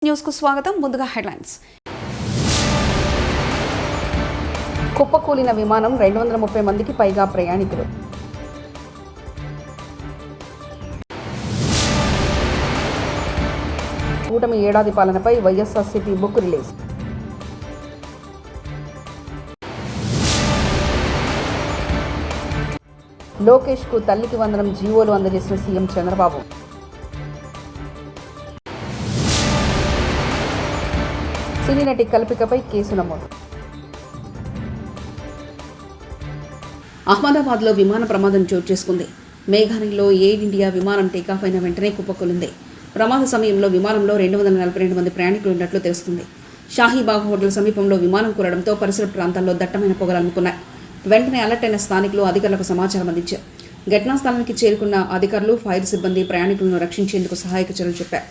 News కు స్వాగతం. ముందుగా హెడ్లైన్స్. కుప్పకూలిన విమానం 230 మందికి పైగా ప్రయాణికులు. కూటమి ఏడాది పాలనపై వైఎస్ఆర్సీపీ బుక్ రిలీజ్. లోకేష్ కు తల్లికి వందనం జీవోలు అందజేసిన సీఎం చంద్రబాబు. సినీ నటి కల్పికపై కేసు నమోదు. అహ్మదాబాద్లో విమాన ప్రమాదం చోటు చేసుకుంది. మేఘాలయలో ఎయిర్ ఇండియా విమానం టేకాఫ్ అయిన వెంటనే కుప్పకూలింది. ప్రమాద సమయంలో విమానంలో 242 మంది ప్రయాణికులు ఉన్నట్లు తెలుస్తుంది. షాహీబాగ్ హోటల్ సమీపంలో విమానం కూలడంతో పరిసర ప్రాంతాల్లో దట్టమైన పొగలు అమ్ముకున్నాయి. వెంటనే అలర్ట్ అయిన స్థానికులు అధికారులకు సమాచారం అందించారు. ఘటనా స్థలానికి చేరుకున్న అధికారులు, ఫైర్ సిబ్బంది ప్రయాణికులను రక్షించేందుకు సహాయక చర్యలు చెప్పారు.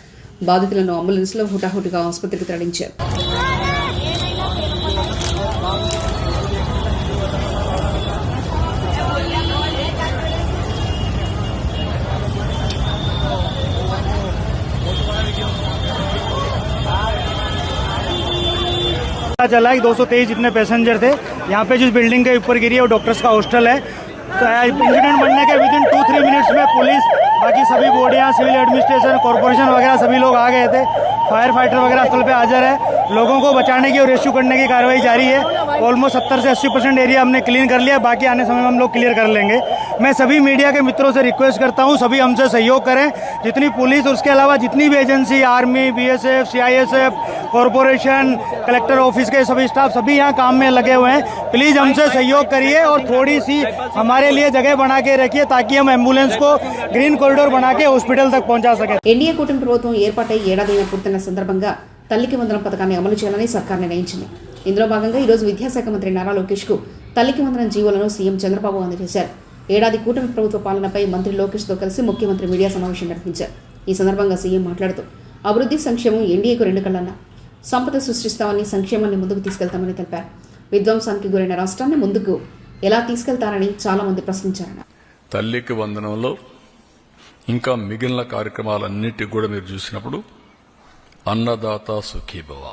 బాధితులను అంబులెన్స్లో హుటాహుటిగా ఆసుపత్రికి తరలించారు. चला कि 223 जितने पैसेंजर थे यहाँ पे जिस बिल्डिंग के ऊपर गिरी है वो डॉक्टर्स का हॉस्टल है. इंसिडेंट बनने के विदिन 2-3 मिनट्स में पुलिस, बाकी सभी बॉडियाँ, सिविल एडमिनिस्ट्रेशन, कॉर्पोरेशन वगैरह सभी लोग आ गए थे. फायर फाइटर वगैरह स्थल पे हाजिर है. लोगों को बचाने की और रेस्क्यू करने की कार्रवाई जारी है. ऑलमोस्ट 70 से 80% एरिया हमने क्लीन कर लिया. बाकी आने समय हम लोग क्लियर कर लेंगे. मैं सभी मीडिया के मित्रों से रिक्वेस्ट करता हूँ, सभी हमसे सहयोग करें. जितनी पुलिस और उसके अलावा जितनी भी agency, army, BSF, CISF, corporation, collector office के सभी स्टाफ सभी यहाँ काम में लगे हुए हैं. प्लीज हमसे सहयोग करिए और थोड़ी सी हमारे लिए जगह बना के रखिए ताकि हम एम्बुलेंस को ग्रीन कॉरिडोर बना के हॉस्पिटल तक पहुंचा सके. ఎన్డీఏ కూటమి ప్రభుత్వం ఏర్పాటై ఏడాదైన పూర్తయిన సందర్భంగా తల్లికి వందనం పథకాన్ని అమలు చేయాలని సర్కార్ నిర్ణయించింది. ఇందులో భాగంగా ఈరోజు విద్యాశాఖ మంత్రి నారా లోకేష్ కు తల్లికి వందనం జీవోలను సీఎం చంద్రబాబు అందజేశారు. ఏడాది కూటమి ప్రభుత్వ పాలనపై మంత్రి లోకేష్ తో కలిసి ముఖ్యమంత్రి మీడియా సమావేశం నిర్వహించారు. ఈ సందర్భంగా సీఎం మాట్లాడుతూ అభివృద్ధి, సంక్షేమం ఎన్డీఏకు 2 కళ్లన్న. సంపద సృష్టిస్తామని, సంక్షేమాన్ని ముందుకు తీసుకెళ్తామని తెలిపారు. విధ్వంసానికి గురైన రాష్ట్రాన్ని ముందుకు ఎలా తీసుకెళ్తారని చాలా మంది ప్రశ్నించారన్నారు. తల్లికి వందనంలో ఇంకా మిగిలిన కార్యక్రమాలన్నిటి కూడా మీరు చూసినప్పుడు అన్నదాత సుఖీభవ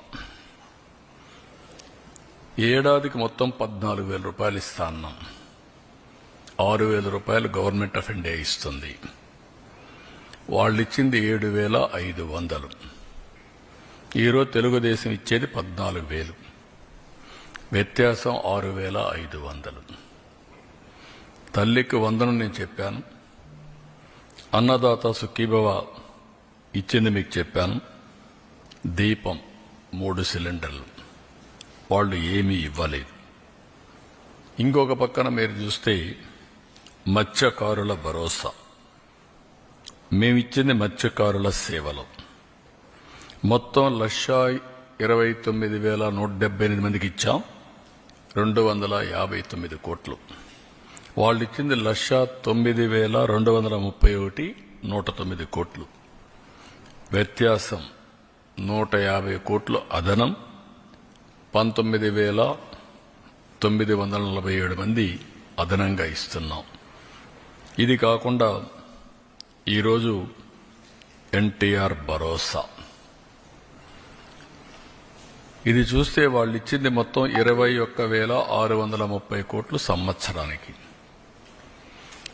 ఏడాదికి మొత్తం 14,000 రూపాయలు ఇస్తా అన్నాం. 6,000 రూపాయలు గవర్నమెంట్ ఆఫ్ ఇండియా ఇస్తుంది. వాళ్ళు ఇచ్చింది 7,500. ఈరోజు తెలుగుదేశం ఇచ్చేది 14,000. వ్యత్యాసం 6,500. తల్లికి వందనం నేను చెప్పాను. అన్నదాత సుఖీభవ ఇచ్చింది మీకు చెప్పాను. దీపం 3 సిలిండర్లు వాళ్ళు ఏమీ ఇవ్వలేదు. ఇంకొక పక్కన మీరు చూస్తే మత్స్యకారుల భరోసా మేమిచ్చింది మత్స్యకారుల సేవలు. మొత్తం 1,29,178 మందికి ఇచ్చాం. 259 కోట్లు. వాళ్ళు ఇచ్చింది 1,09,231 109 కోట్లు. వ్యత్యాసం 150 కోట్లు అదనం. 19,947 మంది అదనంగా ఇస్తున్నాం. ఇది కాకుండా ఈరోజు ఎన్టీఆర్ భరోసా ఇది చూస్తే వాళ్ళు ఇచ్చింది మొత్తం 21,630 కోట్లు సంవత్సరానికి.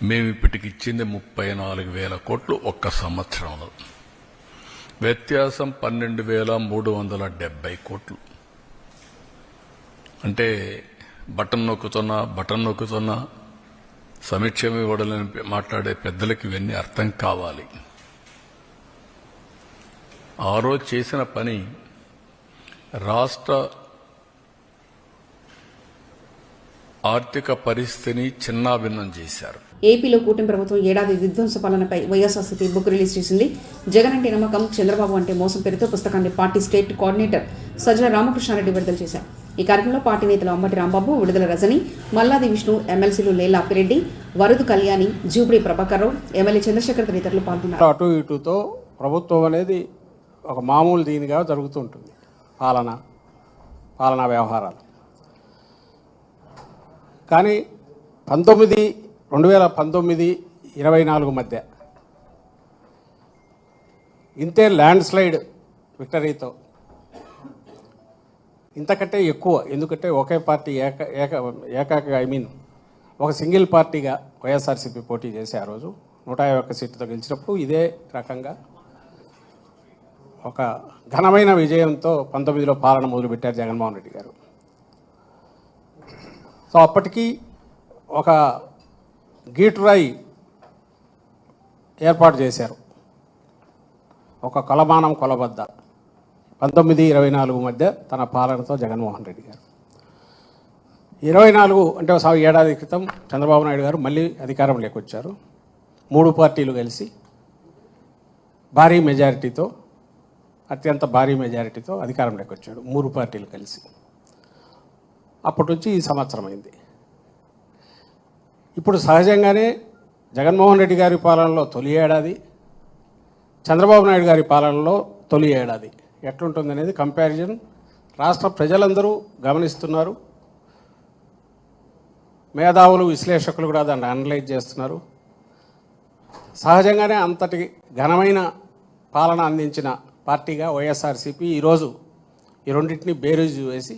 మేము ఇప్పటికి ఇచ్చింది 34,000 కోట్లు ఒక్క సంవత్సరంలో. వ్యత్యాసం 12,370 కోట్లు. అంటే బటన్ నొక్కుతున్నా సమీక్షం ఇవ్వడాలని మాట్లాడే పెద్దలకి ఇవన్నీ అర్థం కావాలి. ఆ రోజు చేసిన పని రాష్ట్ర ఆర్థిక పరిస్థితిని చిన్నాభిన్నం చేశారు. ఏపీలో కూటమి ప్రభుత్వం ఏడాది విధ్వంస పాలనపై వైఎస్ఆర్సీపీ బుక్ రిలీజ్ చేసింది. జగన్ అంటే నమ్మకం, చంద్రబాబు అంటే మోసం పేరుతో పుస్తకాన్ని party state coordinator Sajjala Ramakrishna Reddy విడుదల చేశారు. ఈ కార్యక్రమంలో పార్టీ నేతలు అంబటి రాంబాబు, విడుదల రజని, మల్లాది విష్ణు, ఎమ్మెల్సీలు లేలా అప్పిరెడ్డి, వరుదు కళ్యాణి, జూబ్రీ ప్రభాకర్రావు, ఎమ్మెల్యే చంద్రశేఖర్ తదితరులు పాల్గొన్నారు. అటు ఇటుతో ప్రభుత్వం అనేది ఒక మామూలు దీనిగా జరుగుతుంటుంది. పాలనా వ్యవహారాలు. కానీ 2019-24 మధ్య ఇంతే ల్యాండ్ స్లైడ్ విక్టరీతో. ఇంతకంటే ఎక్కువ, ఎందుకంటే ఒకే పార్టీ ఏకాక ఒక సింగిల్ పార్టీగా వైఎస్ఆర్సీపీ పోటీ చేసి ఆ రోజు 151 సీట్లతో గెలిచినప్పుడు ఇదే రకంగా ఒక ఘనమైన విజయంతో 19లో పాలన మొదలుపెట్టారు జగన్మోహన్ రెడ్డి గారు. సో అప్పటికి ఒక గీటురాయి ఏర్పాటు చేశారు, ఒక కొలమానం కొలబద్ద 19-24 మధ్య తన పాలనతో జగన్మోహన్ రెడ్డి గారు. 24 అంటే ఏడాది క్రితం చంద్రబాబు నాయుడు గారు మళ్ళీ అధికారంలోకి వచ్చారు. 3 పార్టీలు కలిసి భారీ మెజారిటీతో, అత్యంత భారీ మెజారిటీతో అధికారంలోకి వచ్చాడు 3 పార్టీలు కలిసి. అప్పటి నుంచి ఈ సంవత్సరం అయింది. ఇప్పుడు సహజంగానే జగన్మోహన్ రెడ్డి గారి పాలనలో తొలి ఏడాది, చంద్రబాబు నాయుడు గారి పాలనలో తొలి ఏడాది ఎట్లుంటుందనేది కంపారిజన్ రాష్ట్ర ప్రజలందరూ గమనిస్తున్నారు. మేధావులు, విశ్లేషకులు కూడా దాన్ని అనలైజ్ చేస్తున్నారు. సహజంగానే అంతటి ఘనమైన పాలన అందించిన పార్టీగా వైఎస్ఆర్సీపీ ఈరోజు ఈ రెండింటిని బేరీజు వేసి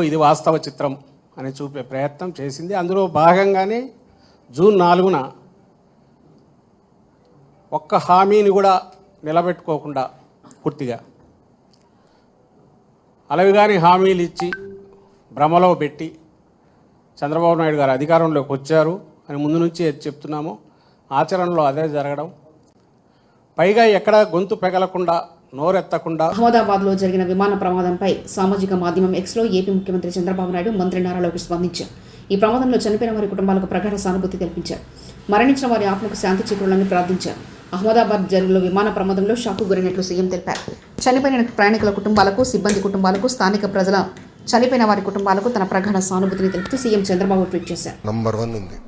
ఇది వాస్తవ చిత్రం అని చూపే ప్రయత్నం చేసింది. అందులో భాగంగానే జూన్ 4న ఒక్క హామీని కూడా నిలబెట్టుకోకుండా పూర్తిగా అలవిగాని హామీలు ఇచ్చి భ్రమలో పెట్టి చంద్రబాబు నాయుడు గారు అధికారంలోకి వచ్చారు అని ముందు నుంచి చెప్తున్నాము. ఆచరణలో అదే జరగడం, పైగా ఎక్కడ గొంతు పెగలకుండా, నోరెత్తకుండా. అహ్మదాబాద్లో జరిగిన విమాన ప్రమాదంపై సామాజిక మాధ్యమం ఎక్స్లో ఏపీ ముఖ్యమంత్రి చంద్రబాబు నాయుడు, మంత్రి నారా లోకేష్ స్పందించారు. ఈ ప్రమాదంలో చనిపోయిన వారి కుటుంబాలకు ప్రగాఢ సానుభూతి తెలిపించారు. మరణించిన వారి ఆత్మకు శాంతి చేకూరాలని ప్రార్థించారు. అహ్మదాబాద్ జరిగిన విమాన ప్రమాదంలో షాకు గురైనట్లు సీఎం తెలిపారు. చనిపోయిన ప్రయాణికుల కుటుంబాలకు, సిబ్బంది కుటుంబాలకు, స్థానిక ప్రజల చనిపోయిన వారి కుటుంబాలకు తన ప్రగాఢ సానుభూతిని తెలుపుతూ సీఎం చంద్రబాబు ట్వీట్ చేశారు. నంబర్ 1 ఉంది.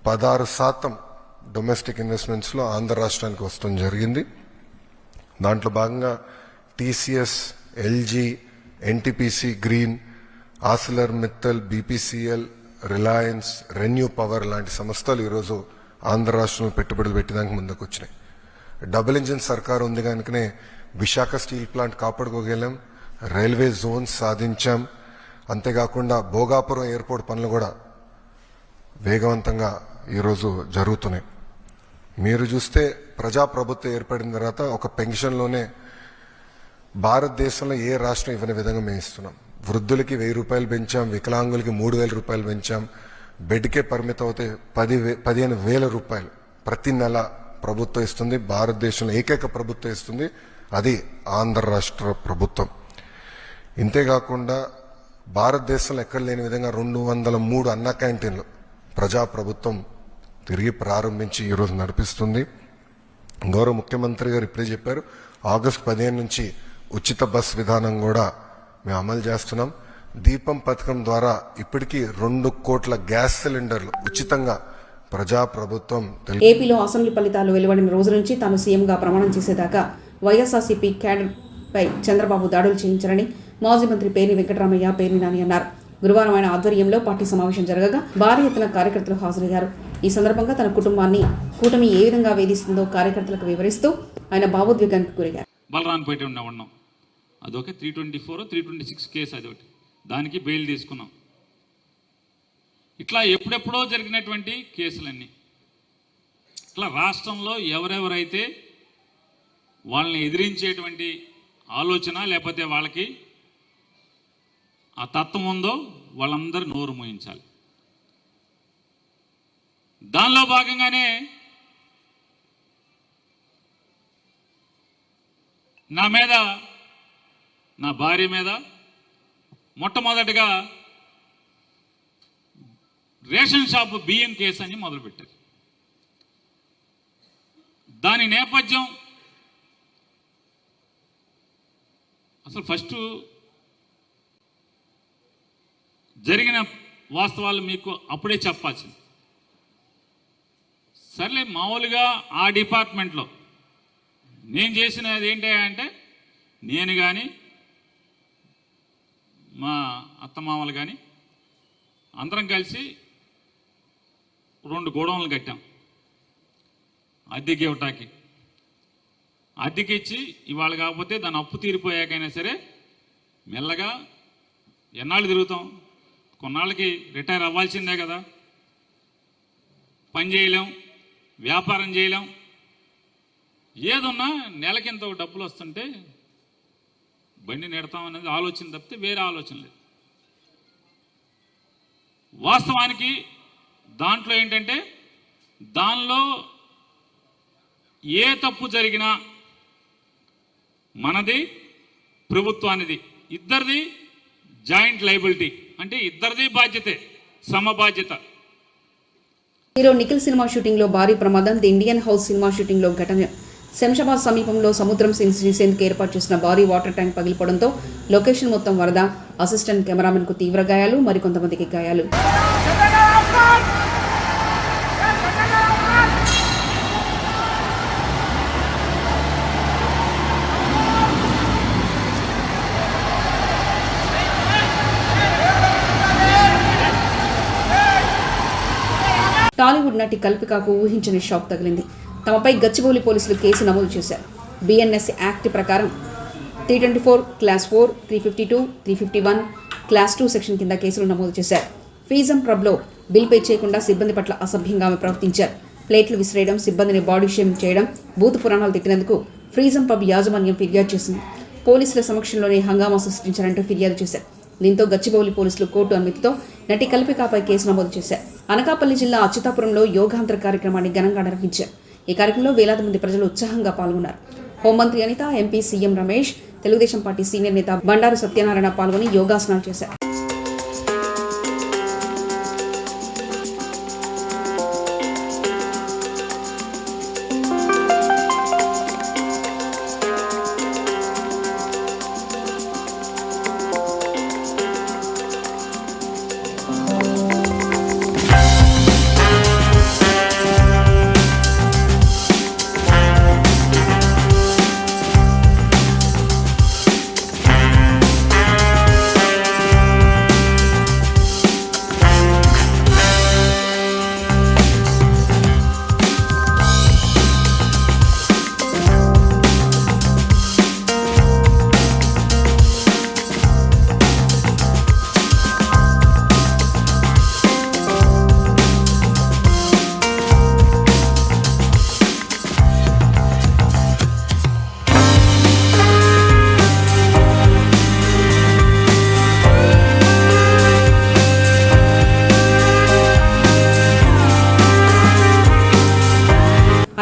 16% డొమెస్టిక్ ఇన్వెస్ట్మెంట్స్లో ఆంధ్ర రాష్ట్రానికి వస్తుంది జరిగింది. దాంట్లో భాగంగా TCS, LG, NTPC, green, ఆసిలర్ Mittal, BPCL, Reliance, renew power లాంటి సంస్థలు ఈరోజు ఆంధ్ర రాష్ట్రంలో పెట్టుబడులు పెట్టడానికి ముందుకు వచ్చినాయి. డబుల్ ఇంజిన్ సర్కార్ ఉంది కనుకనే విశాఖ స్టీల్ ప్లాంట్ కాపాడుకోగలం, రైల్వే జోన్ సాధించాం. అంతేకాకుండా భోగాపురం ఎయిర్పోర్ట్ పనులు కూడా వేగవంతంగా ఈరోజు జరుగుతున్నాయి. మీరు చూస్తే ప్రజాప్రభుత్వం ఏర్పడిన తర్వాత ఒక పెన్షన్లోనే భారతదేశంలో ఏ రాష్ట్రం ఇవ్వని విధంగా మేము ఇస్తున్నాం. వృద్ధులకి 1000 రూపాయలు పెంచాం, వికలాంగులకి 3000 రూపాయలు పెంచాం. బెడ్కే పరిమితం అవుతే 15,000 రూపాయలు ప్రతి నెల ప్రభుత్వం ఇస్తుంది. భారతదేశంలో ఏకైక ప్రభుత్వం ఇస్తుంది, అది ఆంధ్ర రాష్ట్ర ప్రభుత్వం. ఇంతేకాకుండా భారతదేశంలో ఎక్కడ లేని విధంగా 203 అన్న క్యాంటీన్లు ప్రజాప్రభుత్వం తిరిగి ప్రారంభించి ఈరోజు నడిపిస్తుంది. గౌరవ ముఖ్యమంత్రి గారు ఇప్పుడే చెప్పారు, ఆగస్టు 15 నుంచి ఉచిత బస్ విధానం కూడా మేము అమలు చేస్తున్నాం. దీపం పథకం ద్వారా ఇప్పటికీ 2 కోట్ల గ్యాస్ సిలిండర్లు ఉచితంగా ప్రజాప్రభుత్వం. ఏపీలో అసెంబ్లీ ఫలితాలు వెలువడిన రోజు నుంచి తాను సీఎంగా ప్రమాణం చేసేదాకా వైఎస్ఆర్సీపీ క్యాడర్పై చంద్రబాబు దాడులు చేయించారని మాజీ మంత్రి పేర్ని వెంకటరామయ్య, పేర్ని నాని అన్నారు. గురువారం ఆయన ఆధ్వర్యంలో పార్టీ సమావేశం జరగగా భారీ ఎత్తున కార్యకర్తలు హాజరయ్యారు. ఈ సందర్భంగా తన కుటుంబాన్ని కూటమి ఏ విధంగా వేధిస్తుందో కార్యకర్తలకు వివరిస్తూ ఆయన భావోద్వేగానికి గురయ్యారు. బలరాన్పేట ఉన్నాం, అదొక 324, 326 కేసు, అదొకటి, దానికి బెయిల్ తీసుకున్నాం. ఇట్లా ఎప్పుడెప్పుడో జరిగినటువంటి కేసులన్నీ ఇట్లా రాష్ట్రంలో ఎవరెవరైతే వాళ్ళని ఎదిరించేటువంటి ఆలోచన లేకపోతే వాళ్ళకి ఆ తత్వం ఉందో వాళ్ళందరూ నోరు మోయించాలి. దానిలో భాగంగానే నా మీద, నా భార్య మీద మొట్టమొదటిగా రేషన్ షాపు బియ్యం కేసు అని మొదలుపెట్టారు. దాని నేపథ్యం అసలు ఫస్ట్ జరిగిన వాస్తవాలు మీకు అప్పుడే చెప్పాల్సింది. సర్లే, మామూలుగా ఆ డిపార్ట్మెంట్లో నేను చేసినది ఏంటి అంటే, నేను కానీ మా అత్తమామలు కానీ అందరం కలిసి 2 గోడౌన్లు కట్టాం అద్దెకి ఇవ్వటానికి. అద్దెకిచ్చి ఇవాళ కాకపోతే దాని అప్పు తీరిపోయాకైనా సరే మెల్లగా ఎన్నాళ్ళు తిరుగుతాం, కొన్నాళ్ళకి రిటైర్ అవ్వాల్సిందే కదా. పని చేయలేం, వ్యాపారం చేయలేం, ఏదున్నా నెలకింత డబ్బులు వస్తుంటే బండి నెడతాం అనేది ఆలోచన తప్పితే వేరే ఆలోచన లేదు. వాస్తవానికి దాంట్లో ఏంటంటే దానిలో ఏ తప్పు జరిగినా మనది ప్రభుత్వానిది, ఇద్దరిది జాయింట్ లైబిలిటీ, అంటే ఇద్దరిది బాధ్యతే, సమబాధ్యత. హీరో నిఖిల్ సినిమా షూటింగ్లో భారీ ప్రమాదం. ది ఇండియన్ హౌస్ సినిమా షూటింగ్లో ఘటన. శంషాబాద్ సమీపంలో సముద్రం శ్రీసేంద్కి ఏర్పాటు చేసిన భారీ వాటర్ ట్యాంక్ పగిలిపోవడంతో లొకేషన్ మొత్తం వరద. అసిస్టెంట్ కెమెరామెన్కు తీవ్ర గాయాలు, మరికొంతమందికి గాయాలు. టాలీవుడ్ నటి కల్పికాకు ఊహించని షాక్ తగిలింది. తమపై గచ్చిబౌలి పోలీసులు కేసు నమోదు చేశారు. బిఎన్ఎస్ యాక్ట్ ప్రకారం 324, క్లాస్ 4, 352, 351, క్లాస్ 2 సెక్షన్ కింద కేసులు నమోదు చేశారు. ఫీజం పబ్లో బిల్ పే చేయకుండా సిబ్బంది పట్ల అసభ్యంగా ఆమె ప్రవర్తించారు. ప్లేట్లు విసిరేయడం, సిబ్బందిని బాడీ షేమింగ్ చేయడం, బూతు పురాణాలు తిట్టినందుకు ఫ్రీజం పబ్ యాజమాన్యం ఫిర్యాదు చేసింది. పోలీసుల సమక్షంలోనే హంగామా సృష్టించారంటూ ఫిర్యాదు చేశారు. దీంతో గచ్చిబౌలి పోలీసులు కోర్టు అనుమతితో నటి కల్పికాపై కేసు నమోదు చేశారు. అనకాపల్లి జిల్లా అచ్యుతాపురంలో యోగాంతర కార్యక్రమాన్ని ఘనంగా నిర్వహించారు. ఈ కార్యక్రమంలో వేలాది మంది ప్రజలు ఉత్సాహంగా పాల్గొన్నారు. హోంమంత్రి Anitha, MP CM Ramesh, Telugu Desam party senior నేత బండారు సత్యనారాయణ పాల్గొని యోగాసనాలు చేశారు.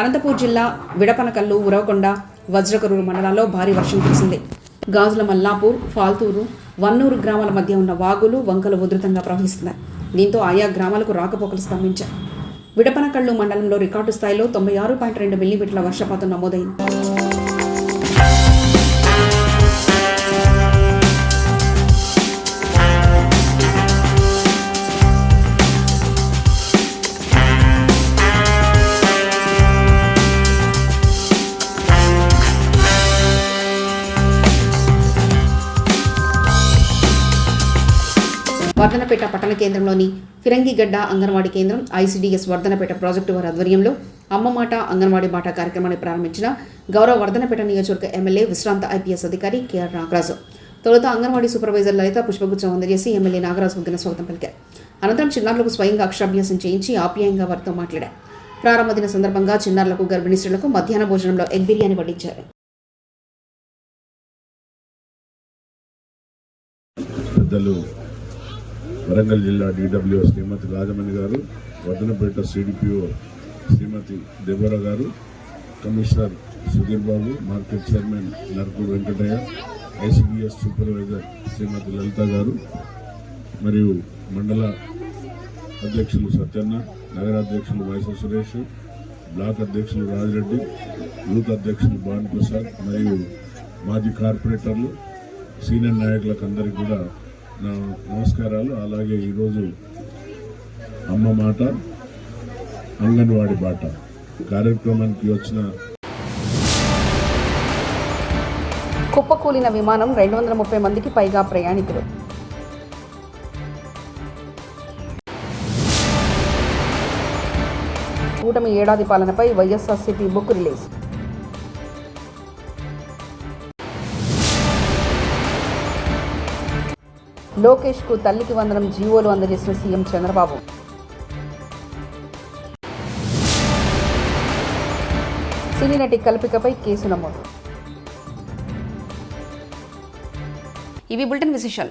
అనంతపూర్ జిల్లా విడపనకల్లు, ఉరవకొండ, వజ్రకరూరు మండలాల్లో భారీ వర్షం కురిసింది. గాజుల మల్లాపూర్, ఫాల్తూరు, వన్నూరు గ్రామాల మధ్య ఉన్న వాగులు, వంకలు ఉధృతంగా ప్రవహిస్తున్నాయి. దీంతో ఆయా గ్రామాలకు రాకపోకలు స్తంభించాయి. విడపనకల్లు మండలంలో రికార్డు స్థాయిలో 96.2 మిల్లీమీటర్ల వర్షపాతం నమోదైంది. వర్ధనపేట పట్టణ కేంద్రంలోని ఫిరంగిగడ్డ అంగన్వాడీ కేంద్రం, ఐసీడీఎస్ వర్ధనపేట ప్రాజెక్టు వారి ఆధ్వర్యంలో అమ్మ మాట అంగన్వాడీ బాట కార్యక్రమాన్ని ప్రారంభించిన గౌరవ వర్ధనపేట నియోజకవర్గ ఎమ్మెల్యే విశ్రాంత ఐపీఎస్ అధికారి కేఆర్ నాగరాజు తొలుత అంగన్వాడీ సూపర్వైజర్ లలిత పుష్పగుచ్చం అందజేసి ఎమ్మెల్యే నాగరాజు ఘన స్వాగతం పలికారు. అనంతరం చిన్నారులకు స్వయంగా అక్షరాభ్యాసం చేయించి ఆప్యాయంగా వారితో మాట్లాడారు. ప్రారంభ దిన సందర్భంగా చిన్నారులకు, గర్భిణీ స్త్రీలకు మధ్యాహ్న భోజనంలో ఎగ్ బిర్యానీ వడ్డించారు. వరంగల్ జిల్లా DWO శ్రీమతి రాజమణి గారు, వర్ధనపేట CDPO శ్రీమతి దేవరా గారు, commissioner Sudheer Babu, market chairman Narku Venkataiah, ICDS supervisor Shrimati Lalitha గారు, మరియు మండల అధ్యక్షులు సత్యన్న, నగర అధ్యక్షులు వైఎస్ సురేష్, బ్లాక్ అధ్యక్షులు రాజిరెడ్డి, యూత్ అధ్యక్షులు భాను ప్రసాద్ మరియు మాజీ కార్పొరేటర్లు, సీనియర్ నాయకులకు అందరికీ కూడా నా నమస్కారాలు. అలాగే ఈరోజు అమ్మ మాట అంగన్వాడీ బాట కార్యక్రమానికి వచ్చిన కుప్పకూలిన విమానం 230 మందికి పైగా ప్రయాణికులు. కూటమి ఏడాది పాలనపై వైఎస్ఆర్సీపీ బుక్ రిలీజ్. లోకేష్కు తల్లికి వందనం జీవోలు అందజేసిన సీఎం చంద్రబాబు. సినీ నటి కల్పికపై కేసు నమోదు. ఇవి బులెటిన్ విశేషాలు.